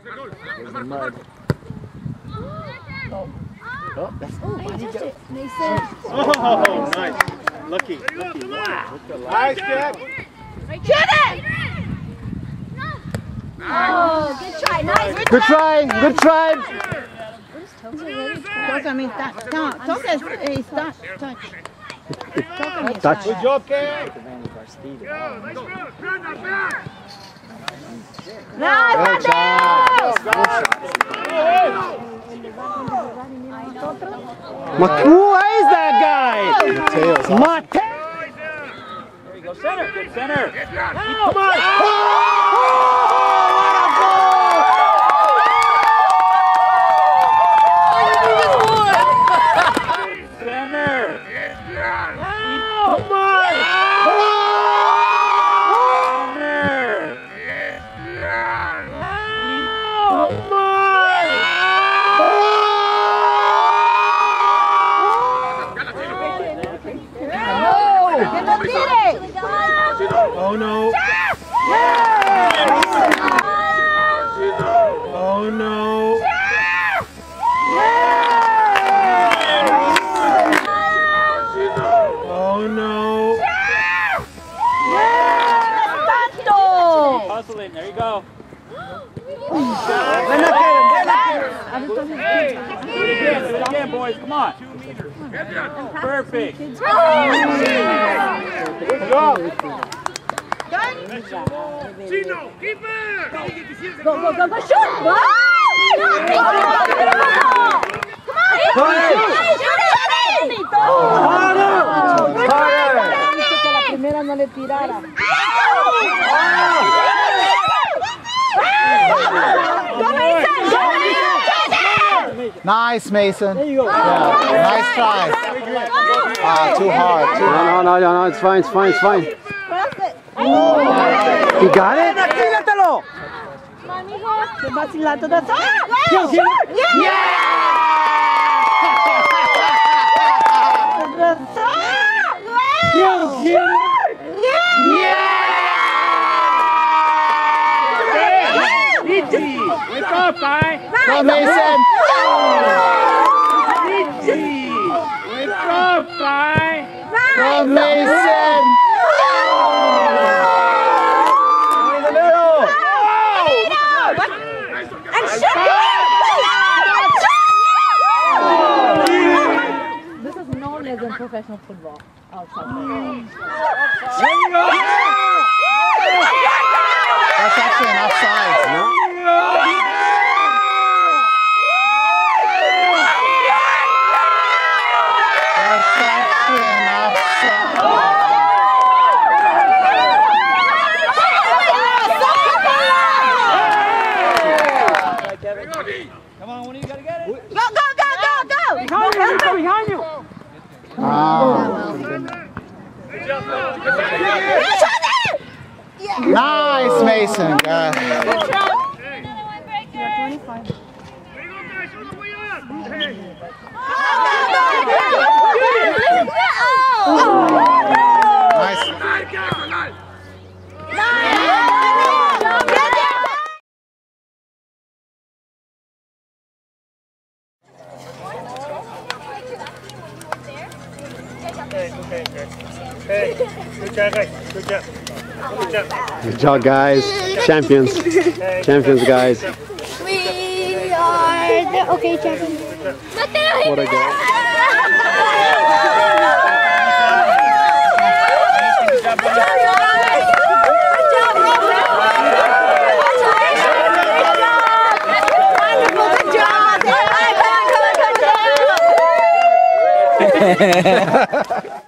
There's the mud. Oh, that's Mason. Oh, nice. Lucky. Wow. Nice, Jack. Shoot it! Oh, good try. Nice. Good try. Good try. Toca means touch. Toca is touch. Touch. Good job, Kay. Nice. Who is that guy? Mateo's. Mateo. There you go, center. Good center. Come on. Oh no. Oh no. Oh no. Hustle in, there you go. Do it again, boys, come on. Perfect. Good job. Chino, keeper! Go, shoot! Come Nice, Mason. There you go. Yeah. Nice try. Too hard. No, it's fine. You got it? Wake up, guy. Go, Mason. Wake up, guy. Go, Mason. In the middle. And shoot! This is known as in professional football outside. That's actually an offside. No? Come on, one of you gotta get it. Go! Behind you. Nice, Mason. Hey, good job, guys. Good job. Good job, guys. Champions. Champions, guys. We are the okay champions. What a goal. Good job.